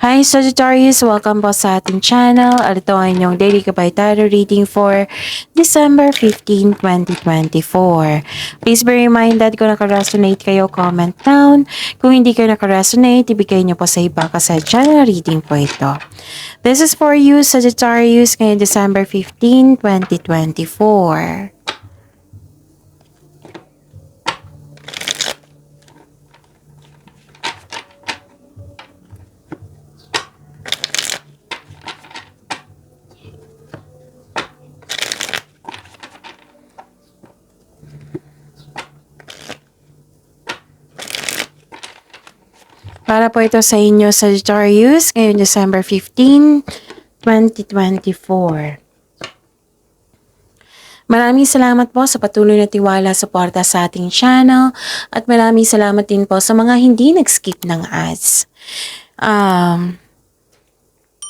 Hi Sagittarius! Welcome po sa ating channel. At ito ang inyong daily Gabay Tarot reading for December 15, 2024. Please be reminded kung naka-resonate kayo, comment down. Kung hindi kayo naka-resonate, ibigay niyo po sa iba kasi channel reading po ito. This is for you Sagittarius ngayong December 15, 2024. Para po ito sa inyo, Sagittarius, ngayong December 15, 2024. Maraming salamat po sa patuloy na tiwala, suporta sa ating channel, at maraming salamat din po sa mga hindi nag-skip ng ads.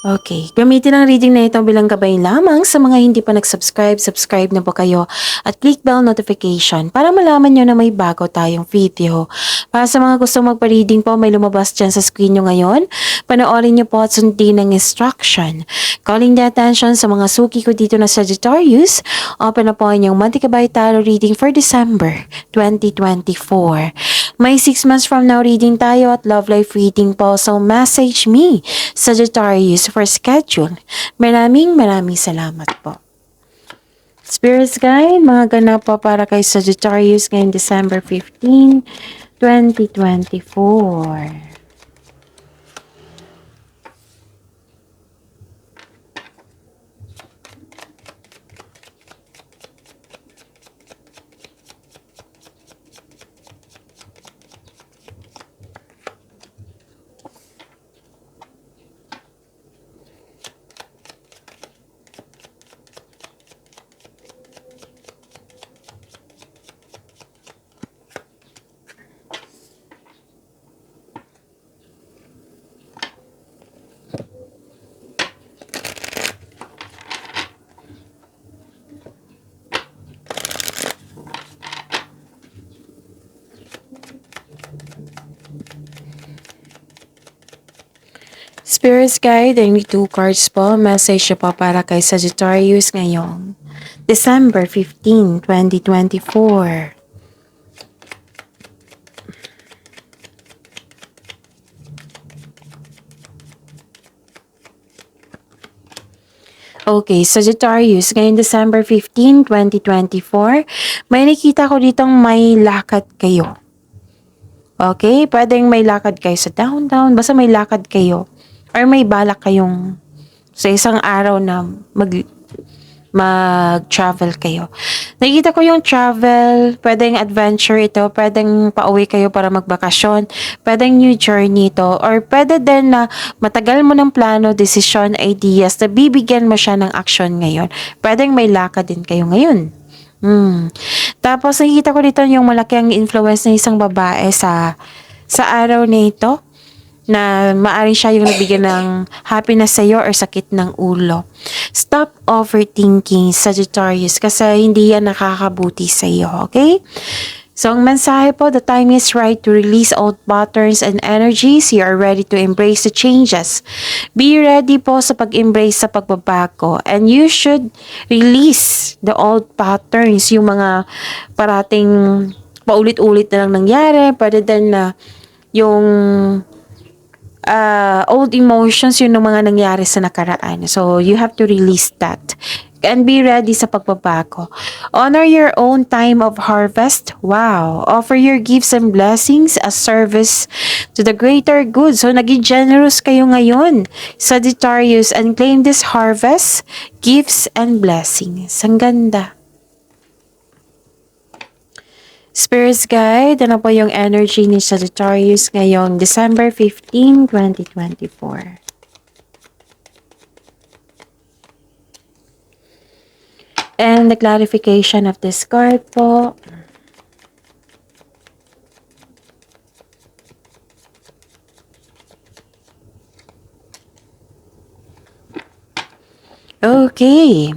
Okay, gamitin ang reading na ito bilang gabay lamang sa mga hindi pa nag-subscribe. Subscribe na po kayo at click bell notification para malaman nyo na may bago tayong video. Para sa mga gusto magpa-reading po, may lumabas dyan sa screen nyo ngayon. Panoorin nyo po at sundin ang instruction. Calling the attention sa mga suki ko dito na Sagittarius, open na po ang inyong Monthly Gabay Tarot reading for December 2024. May 6 months from now reading tayo at love life reading po. So message me, Sagittarius, for schedule. Maraming salamat po. Spirits Guide, mga ganap po para kay Sagittarius ngayong December 15, 2024. Spirits Guide, I need 2 cards po. Message po para kay Sagittarius ngayong December 15, 2024. Okay, Sagittarius, ngayong December 15, 2024, may nakita ko ditong may lakad kayo. Okay, pwedeng may lakad kayo sa downtown, basta may lakad kayo. Or may balak kayong sa isang araw na mag-travel kayo. Nakikita ko yung travel, pwedeng adventure ito, pwedeng pauwi kayo para magbakasyon, pwedeng new journey ito, or pwede din na matagal mo ng plano, decision, ideas, na bibigyan mo siya ng action ngayon. Pwedeng may lakad din kayo ngayon. Tapos nakikita ko dito yung malaki ang influence ng isang babae sa araw na ito, na maaaring siya yung nabigyan ng happiness sa iyo or sakit ng ulo. Stop overthinking, Sagittarius, kasi hindi yan nakakabuti sa iyo, okay? So, ang mensahe po, the time is right to release old patterns and energies. You are ready to embrace the changes. Be ready po sa pag-embrace sa pagbabago. And you should release the old patterns, yung mga parating paulit-ulit na lang nangyari. Pwede din na yung old emotions, yun yung mga nangyari sa nakaraan. So, you have to release that. And be ready sa pagbabago. Honor your own time of harvest. Wow. Offer your gifts and blessings as service to the greater good. So, naging generous kayo ngayon, Sagittarius, and claim this harvest, gifts, and blessings. Ang ganda. Spirits Guide, ano po yung energy ni Sagittarius ngayong December 15, 2024? And the clarification of this card po. Okay.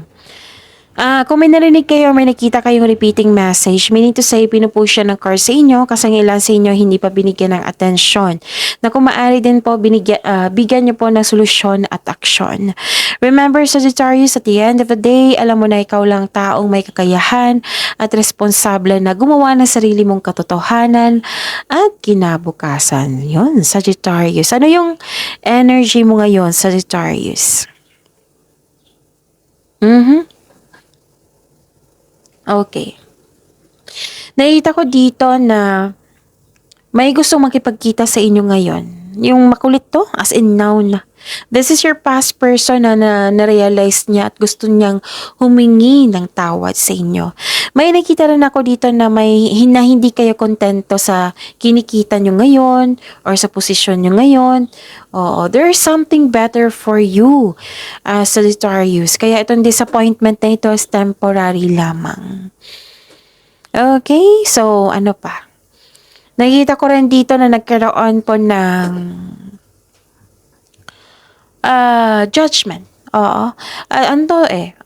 Kung may narinig kayo or may nakita kayong repeating message, meaning to say, pinupush siya ng card sa inyo kasi ng ilan sa inyo hindi pa binigyan ng atensyon. Na kung maaari din po, bigyan niyo po ng solusyon at aksyon. Remember, Sagittarius, at the end of the day, alam mo na ikaw lang taong may kakayahan at responsable na gumawa ng sarili mong katotohanan at kinabukasan. Yun, Sagittarius. Ano yung energy mo ngayon, Sagittarius? Okay. Nakita ko dito na may gustong makipagkita sa inyo ngayon. Yung makulit to, as in noun. This is your past person na na-realize niya at gusto niyang humingi ng tawad sa inyo. May nakita rin ako dito na na hindi kayo kontento sa kinikita nyo ngayon or sa posisyon nyo ngayon. Oo, there's something better for you, Sagittarius. Kaya itong disappointment na ito is temporary lamang. Okay, so ano pa? Nakita ko rin dito na nagkaroon po ng judgment. Oo.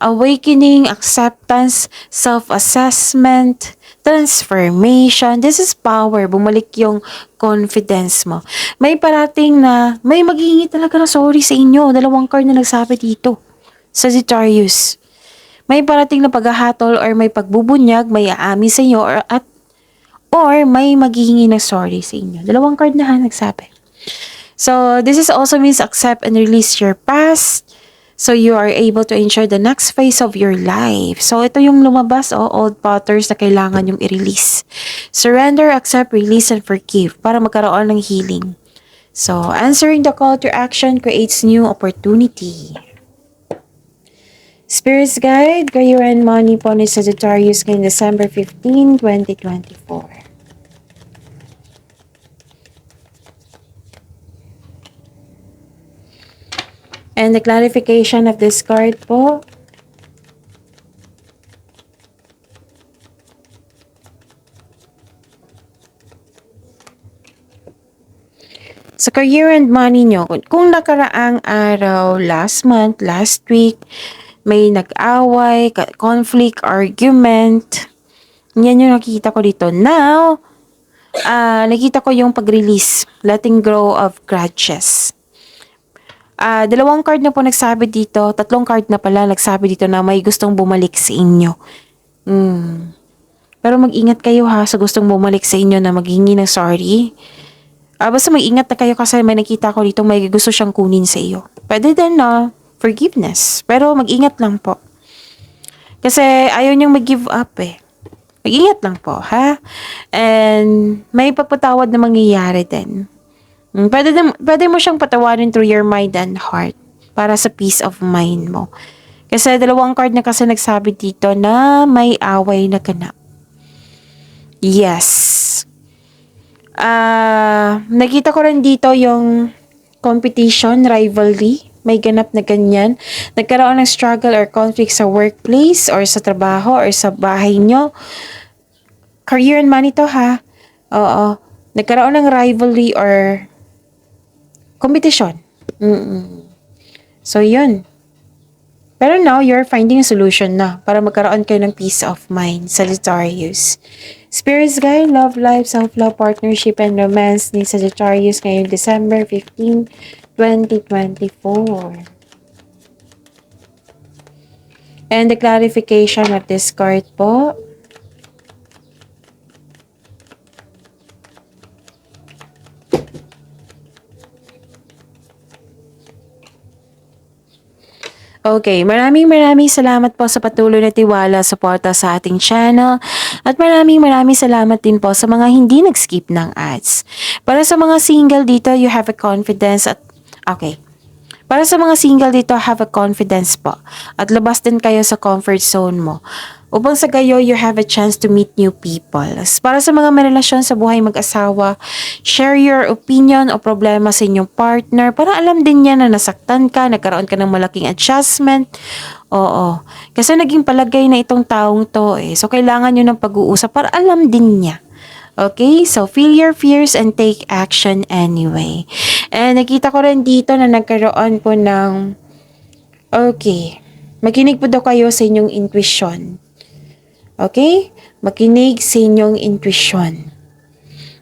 Awakening, acceptance, self-assessment, transformation. This is power. Bumalik yung confidence mo. May parating na, may maghihingi talaga na sorry sa inyo. 2 card na nagsabi dito. Sagittarius. May parating na paghahatol or may pagbubunyag, may aami sa inyo or may maghihingi ng sorry sa inyo. 2 card na nagsabi. So, this is also means accept and release your past so you are able to ensure the next phase of your life. So, ito yung lumabas, old patterns na kailangan yung i-release. Surrender, accept, release, and forgive para magkaroon ng healing. So, answering the call to action creates new opportunity. Spirit's Guide, Career and Money po ni Sagittarius ngayong December 15, 2024. And the clarification of this card po. Sa career and money nyo, kung nakaraang araw, last month, last week, may nag-away, conflict, argument, yan yung nakita ko dito. Now, nakita ko yung pag-release, letting go of grudges. 2 card na po nagsabi dito, 3 card na pala nagsabi dito na may gustong bumalik sa inyo. Pero mag-ingat kayo ha sa gustong bumalik sa inyo na maghingi ng sorry. Basta mag-ingat na kayo kasi may nakita ko dito may gusto siyang kunin sa iyo. Pwede din na forgiveness, pero mag-ingat lang po. Kasi ayaw niyang mag-give up eh. Mag-ingat lang po ha. And may pagpatawad na mangyayari din. Pwede mo siyang patawarin through your mind and heart para sa peace of mind mo. Kasi 2 card na kasi nagsabi dito na may away na ganap. Yes. Nakita ko rin dito yung competition, rivalry. May ganap na ganyan. Nagkaroon ng struggle or conflict sa workplace or sa trabaho or sa bahay nyo. Career and money to ha. Oo. Nagkaroon ng rivalry or competition. So, yun. Pero now, you're finding a solution na para magkaroon kayo ng peace of mind, Sagittarius. Spirit's Guide, Love Life, Self-Love, Partnership, and Romance ni Sagittarius ngayong December 15, 2024. And the clarification of this card po. Okay, maraming salamat po sa patuloy na tiwala, suporta sa ating channel. At maraming salamat din po sa mga hindi nag-skip ng ads. Para sa mga single dito, you have a confidence at... Okay. Para sa mga single dito, have a confidence po. At labas din kayo sa comfort zone mo. Upang sa gayo, you have a chance to meet new people. Para sa mga may relasyon sa buhay mag-asawa, share your opinion o problema sa inyong partner para alam din niya na nasaktan ka, nagkaroon ka ng malaking adjustment. Oo. Kasi naging palagay na itong taong to eh. So, kailangan nyo ng pag-uusap para alam din niya. Okay? So, feel your fears and take action anyway. And nakita ko rin dito na nagkaroon po ng... Okay. Makinig po daw kayo sa inyong intuition. Okay? Makinig sa inyong intuition.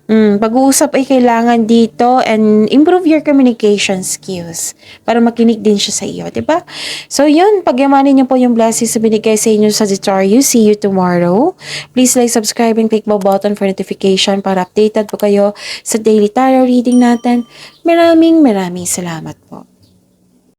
Pag-uusap ay kailangan dito and improve your communication skills para makinig din siya sa iyo, di ba? So yun, pagyamanin niyo po yung blessings na binigay sa inyo sa Sagittarius. See you tomorrow. Please like, subscribe, and click the button for notification para updated po kayo sa daily tarot reading natin. Maraming salamat po.